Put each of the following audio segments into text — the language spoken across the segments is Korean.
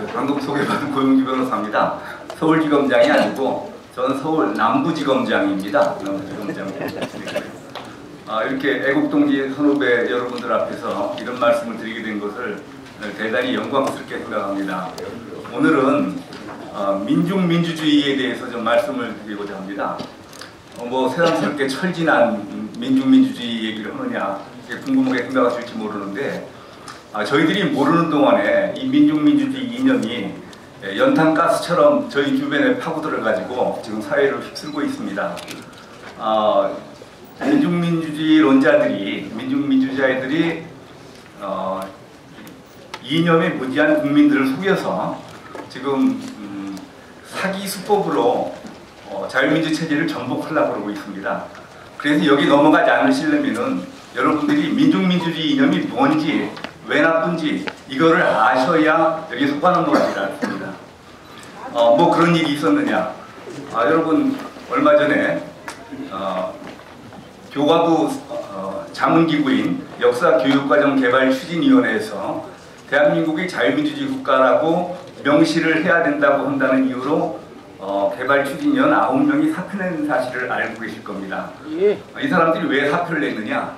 방금 소개받은 고용주 변호사입니다. 서울지검장이 아니고 저는 서울 남부지검장입니다. 남부지검장. 이렇게 애국동지 선후배 여러분들 앞에서 이런 말씀을 드리게 된 것을 대단히 영광스럽게 생각합니다. 오늘은 민중민주주의에 대해서 좀 말씀을 드리고자 합니다. 뭐 새삼스럽게 철진한 민중민주주의 얘기를 하느냐 궁금하게 생각하실지 모르는데 저희들이 모르는 동안에 이 민중민주주의 이념이 연탄가스처럼 저희 주변에 파고들어가지고 지금 사회를 휩쓸고 있습니다. 민중민주주의론자들이, 민중민주주의자들이 이념에 무지한 국민들을 속여서 지금 사기 수법으로 자유민주 체제를 전복하려고 그러고 있습니다. 그래서 여기 넘어가지 않으시려면은 여러분들이 민중민주주의 이념이 뭔지, 왜 나쁜지 이거를 아셔야 여기 속아 넘어가지 않습니다. 뭐 그런 일이 있었느냐? 여러분 얼마 전에 교과부 자문기구인 역사교육과정개발추진위원회에서 대한민국이 자유민주주의 국가라고 명시를 해야 된다고 한다는 이유로 개발추진위원 9명이 사표낸 사실을 알고 계실 겁니다. 이 사람들이 왜 사표를 냈느냐?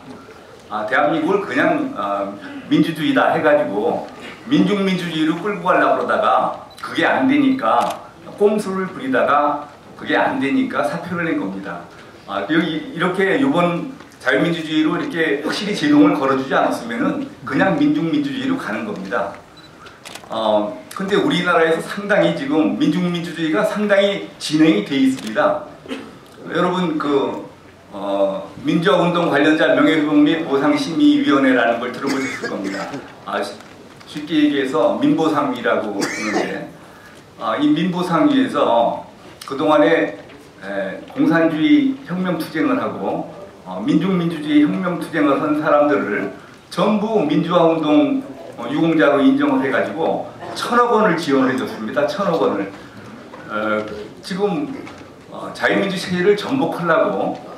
대한민국을 그냥 민주주의다 해가지고 민중민주주의로 끌고 가려고 그러다가 그게 안 되니까 꼼수를 부리다가 그게 안 되니까 사표를 낸 겁니다. 여기 이렇게 이번 자유민주주의로 이렇게 확실히 제동을 걸어주지 않았으면은 그냥 민중민주주의로 가는 겁니다. 근데 우리나라에서 상당히 지금 민중민주주의가 상당히 진행이 돼 있습니다. 여러분 민주화운동 관련자 명예회복 및 보상심의위원회라는 걸 들어보셨을 겁니다. 쉽게 얘기해서 민보상위라고 하는데 이 민보상위에서 그동안에 공산주의 혁명투쟁을 하고 민중민주주의 혁명투쟁을 한 사람들을 전부 민주화운동 유공자로 인정을 해가지고 1,000억 원을 지원해 줬습니다. 1,000억 원을. 지금 자유민주 체제를 전복하려고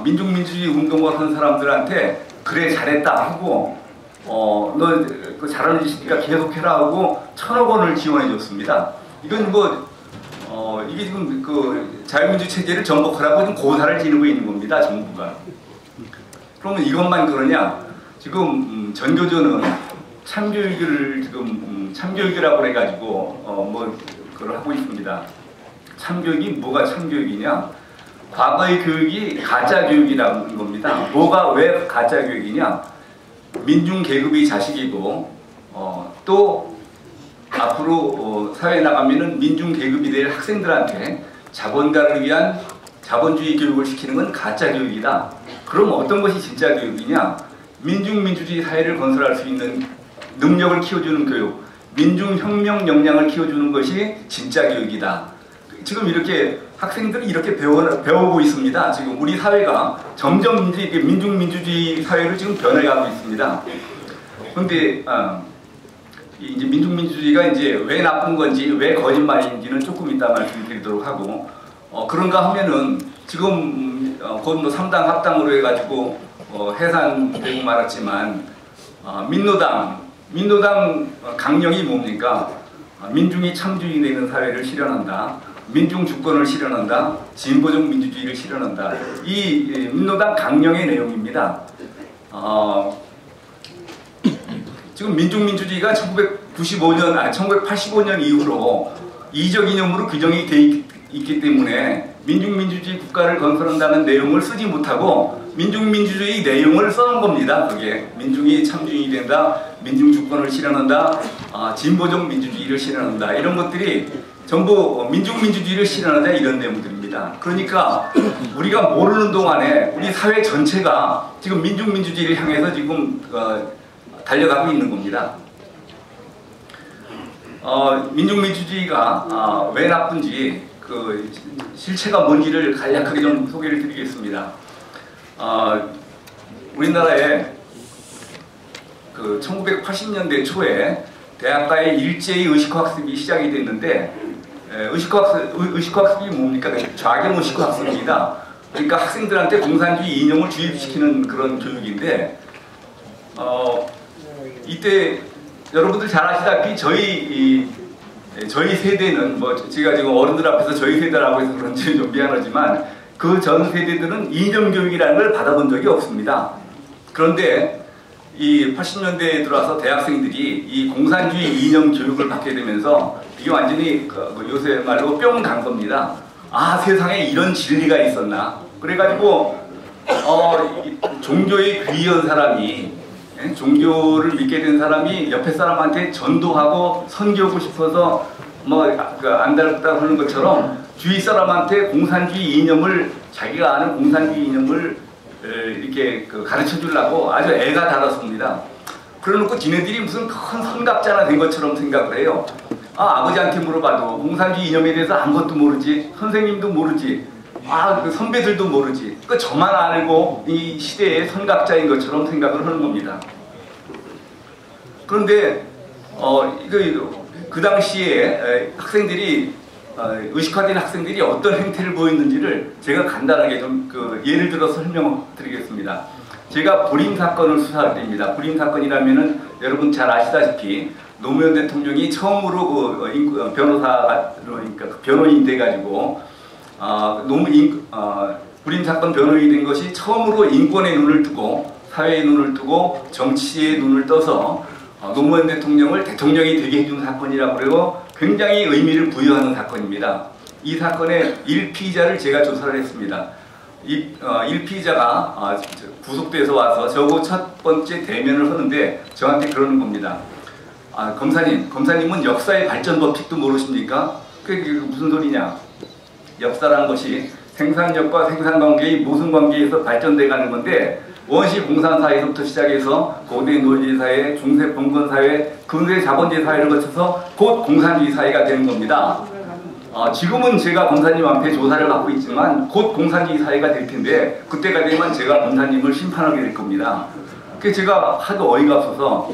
민중민주주의 운동을 한 사람들한테 그래 잘했다 하고 너 잘하는 짓이니까 계속해라 하고 1,000억 원을 지원해 줬습니다. 이건 이게 지금 자유민주 체제를 전복하라고 좀 고사를 지르고 있는 겁니다. 정부가. 그러면 이것만 그러냐? 지금 전교조는 참교육을 지금 참교육이라고 해가지고 그걸 하고 있습니다. 참교육이 뭐가 참교육이냐? 과거의 교육이 가짜 교육이라는 겁니다. 뭐가 왜 가짜 교육이냐? 민중 계급의 자식이고 또 앞으로 사회에 나가면은 민중 계급이 될 학생들한테 자본가를 위한 자본주의 교육을 시키는 건 가짜 교육이다. 그럼 어떤 것이 진짜 교육이냐? 민중민주주의 사회를 건설할 수 있는 능력을 키워주는 교육, 민중혁명 역량을 키워주는 것이 진짜 교육이다. 지금 이렇게 학생들이 이렇게 배우고 있습니다. 지금 우리 사회가 점점 이제 민중민주주의 사회로 지금 변해가고 있습니다. 그런데 이제 민중민주주의가 이제 왜 나쁜 건지, 왜 거짓말인지는 조금 이따 말씀드리도록 하고, 그런가 하면은 지금 곧 3당 합당으로 해가지고 해산되고 말았지만 민노당 강령이 뭡니까? 민중이 참주의 되는 사회를 실현한다. 민중 주권을 실현한다. 진보적 민주주의를 실현한다. 이 민노당 강령의 내용입니다. 지금 민중민주주의가 1985년 이후로 이적 이념으로 규정이 돼 있기 때문에 민중민주주의 국가를 건설한다는 내용을 쓰지 못하고 민중민주주의 내용을 써놓은 겁니다. 그게 민중이 참주인이 된다, 민중 주권을 실현한다, 진보적 민주주의를 실현한다, 이런 것들이 전부 민중민주주의를 실현한다, 이런 내용들입니다. 그러니까 우리가 모르는 동안에 우리 사회 전체가 지금 민중민주주의를 향해서 지금 달려가고 있는 겁니다. 민중민주주의가 왜 나쁜지 실체가 뭔지를 간략하게 좀 소개를 드리겠습니다. 우리나라에 1980년대 초에 대학가의 일제히 의식학습이 시작이 됐는데 의식학습이 뭡니까? 좌경 의식학습입니다. 그러니까 학생들한테 공산주의 이념을 주입시키는 그런 교육인데 이때 여러분들 잘 아시다시피 저희 저희 세대는 뭐 제가 지금 어른들 앞에서 저희 세대라고 해서 그런지 좀 미안하지만 그 전 세대들은 이념 교육이라는 걸 받아본 적이 없습니다. 그런데 이 80년대에 들어와서 대학생들이 이 공산주의 이념 교육을 받게 되면서 이게 완전히 요새 말로 뿅 간 겁니다. 아, 세상에 이런 진리가 있었나? 그래가지고 종교에 귀한 사람이, 종교를 믿게 된 사람이 옆에 사람한테 전도하고 선교하고 싶어서 안달부달 하는 것처럼 주위 사람한테 공산주의 이념을, 자기가 아는 공산주의 이념을 이렇게 가르쳐 주려고 아주 애가 달았습니다. 그러놓고 지네들이 무슨 큰 선각자나 된 것처럼 생각을 해요. 아버지한테 물어봐도 공산주의 이념에 대해서 아무것도 모르지, 선생님도 모르지, 그 선배들도 모르지, 저만 알고 이 시대의 선각자인 것처럼 생각을 하는 겁니다. 그런데 그 당시에 학생들이 의식화된 학생들이 어떤 행태를 보였는지를 제가 간단하게 좀 예를 들어서 설명드리겠습니다. 제가 부림 사건을 수사할 때입니다. 부림 사건이라면은 여러분 잘 아시다시피 노무현 대통령이 처음으로 변호사로, 그러니까 변호인이 돼가지고 부림 사건 변호인이 된 것이 처음으로 인권의 눈을 뜨고 사회의 눈을 뜨고 정치의 눈을 떠서 노무현 대통령을 대통령이 되게 해준 사건이라고 그러고 굉장히 의미를 부여하는 사건입니다. 이 사건의 1피의자를 제가 조사를 했습니다. 이 1피의자가 구속돼서 와서 저하고 첫 번째 대면을 하는데 저한테 그러는 겁니다. 검사님은 역사의 발전 법칙도 모르십니까? 그게 무슨 소리냐? 역사라는 것이 생산력과 생산관계의 모순관계에서 발전돼 가는 건데 원시 공산사회에서부터 시작해서 고대 노예사회, 중세 봉건사회, 근대 자본주의 사회를 거쳐서 곧 공산주의 사회가 되는 겁니다. 지금은 제가 검사님 앞에 조사를 받고 있지만 곧 공산주의 사회가 될 텐데 그때가 되면 제가 검사님을 심판하게 될 겁니다. 그래서 제가 하도 어이가 없어서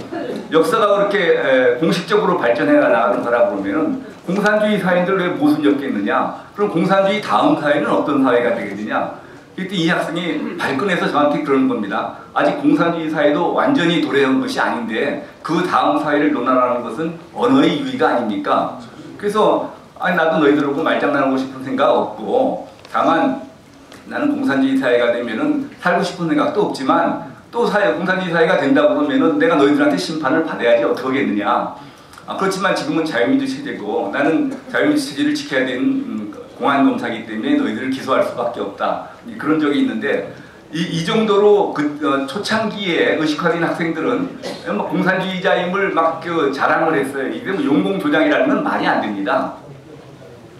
역사가 그렇게 공식적으로 발전해 나가는 거라 그러면은 공산주의 사회인들 왜 모순적겠느냐? 그럼 공산주의 다음 사회는 어떤 사회가 되겠느냐? 그때 이 학생이 발끈해서 저한테 그러는 겁니다. 아직 공산주의 사회도 완전히 도래한 것이 아닌데 그 다음 사회를 논하라는 것은 언어의 유의가 아닙니까? 그래서 나도 너희들하고 말장난하고 싶은 생각 없고 다만 나는 공산주의 사회가 되면은 살고 싶은 생각도 없지만 또 공산주의 사회가 된다고 그러면은 내가 너희들한테 심판을 받아야지 어떻게 하겠느냐. 그렇지만 지금은 자유민주 체제고 나는 자유민주 체제를 지켜야 되는 공안검사이기 때문에 너희들을 기소할 수밖에 없다. 그런 적이 있는데 이 정도로 초창기에 의식화된 학생들은 공산주의자임을 막 자랑을 했어요. 이게 용공조장이라는 건 말이 안 됩니다.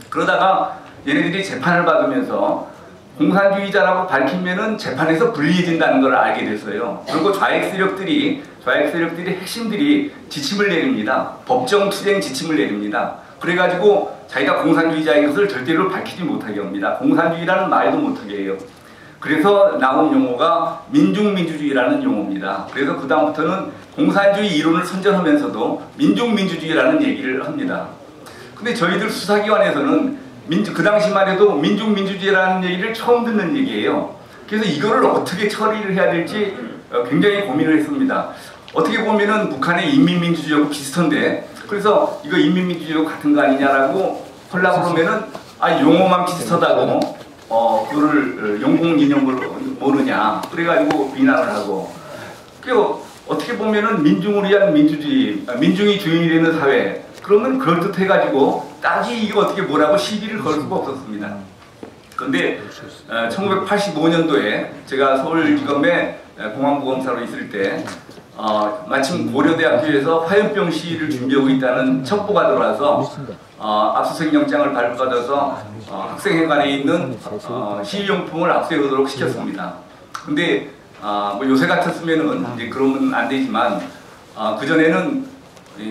그러다가 얘네들이 재판을 받으면서 공산주의자라고 밝히면은 재판에서 불리해진다는 걸 알게 됐어요. 그리고 좌익 세력들이 핵심들이 지침을 내립니다. 법정 투쟁 지침을 내립니다. 그래가지고 자기가 공산주의자인 것을 절대로 밝히지 못하게 합니다. 공산주의라는 말도 못하게 해요. 그래서 나온 용어가 민중민주주의라는 용어입니다. 그래서 그 다음부터는 공산주의 이론을 선전하면서도 민중민주주의라는 얘기를 합니다. 근데 저희들 수사기관에서는 그 당시만 해도 민중민주주의라는 얘기를 처음 듣는 얘기예요. 그래서 이거를 어떻게 처리를 해야 될지 굉장히 고민을 했습니다. 어떻게 보면은 북한의 인민민주주의하고 비슷한데 그래서 이거 인민민주주의하고 같은 거 아니냐라고 하려고 그러면은 용어만 비슷하다고 그거를 용공이념을 모르냐 그래가지고 비난을 하고 그리고 어떻게 보면은 민중을 위한 민주주의, 민중이 주인이 되는 사회 그러면 그럴듯해가지고 딱히 이거 어떻게 뭐라고 시비를 걸 수가 없었습니다. 그런데 1985년도에 제가 서울지검에 공안부검사로 있을 때 마침 고려대학교에서 화염병 시위를 준비하고 있다는 첩보가 들어와서 압수수색 영장을 발부받아서 학생회관에 있는 시위용품을 압수하도록 시켰습니다. 근데 요새 같았으면은 이제 그러면 안 되지만 그전에는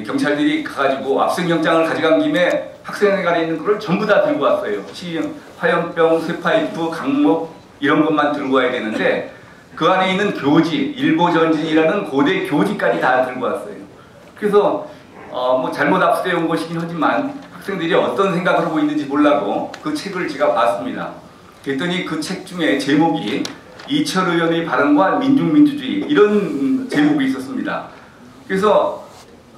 경찰들이 가가지고 압수영장을 가져간 김에 학생회관에 있는 거를 전부 다 들고 왔어요. 화염병, 쇠파이프, 강목 이런 것만 들고 와야 되는데 그 안에 있는 교지, 일보전진이라는 고대 교지까지 다 들고 왔어요. 그래서 잘못 압수해 온 것이긴 하지만 학생들이 어떤 생각을 하고 있는지 몰라도 그 책을 제가 봤습니다. 그랬더니 그 책 중에 제목이 이철 의원의 발언과 민중민주주의 이런 제목이 있었습니다. 그래서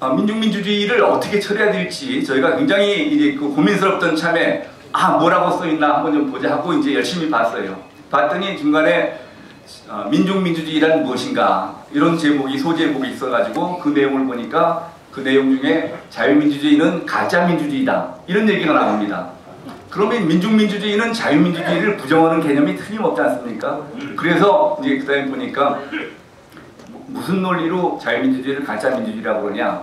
민중민주주의를 어떻게 처리해야 될지 저희가 굉장히 이제 그 고민스럽던 참에 뭐라고 써있나 한번 좀 보자 하고 이제 열심히 봤어요. 봤더니 중간에 민중민주주의란 무엇인가 이런 제목이 소제목이 있어가지고 그 내용을 보니까 그 내용 중에 자유민주주의는 가짜민주주의다 이런 얘기가 나옵니다. 그러면 민중민주주의는 자유민주주의를 부정하는 개념이 틀림없지 않습니까? 그래서 이제 그다음에 보니까 무슨 논리로 자유민주주의를 가짜민주주의라고 그러냐?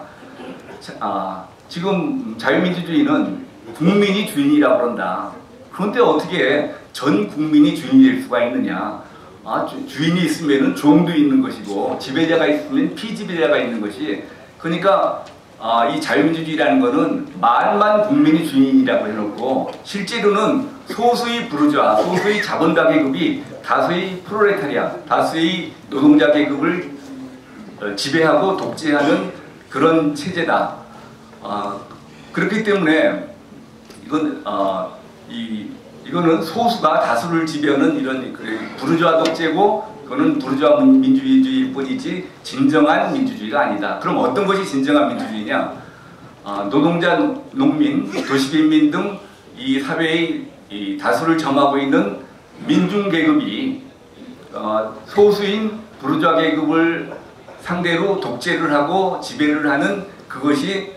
지금 자유민주주의는 국민이 주인이라고 그런다. 그런데 어떻게 전 국민이 주인이 될 수가 있느냐? 주인이 있으면 종도 있는 것이고 지배자가 있으면 피지배자가 있는 것이 그러니까 이 자유민주주의라는 것은 말만 국민이 주인이라고 해놓고 실제로는 소수의 부르주아, 소수의 자본가 계급이 다수의 프롤레타리아, 다수의 노동자 계급을 지배하고 독재하는 그런 체제다. 그렇기 때문에 이거는 소수가 다수를 지배하는 이런 부르주아 독재고 그거는 부르주아 민주주의뿐이지 진정한 민주주의가 아니다. 그럼 어떤 것이 진정한 민주주의냐? 노동자, 농민, 도시빈민 등 이 사회의 이 다수를 점하고 있는 민중 계급이 소수인 부르주아 계급을 상대로 독재를 하고 지배를 하는 그것이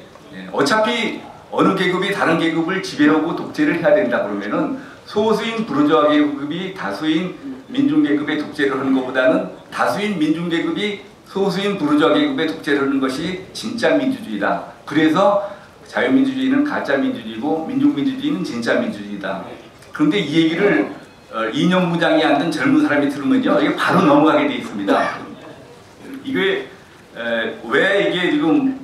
어차피 어느 계급이 다른 계급을 지배하고 독재를 해야 된다 그러면은 소수인 부르주아 계급이 다수인 민중 계급의 독재를 하는 것보다는 다수인 민중 계급이 소수인 부르주아 계급의 독재를 하는 것이 진짜 민주주의다. 그래서 자유민주주의는 가짜 민주주의고 민중민주주의는 진짜 민주주의다. 그런데 이 얘기를 2년 무장이 안 된 젊은 사람이 들으면요, 이게 바로 넘어가게 돼 있습니다. 이게 왜 이게 지금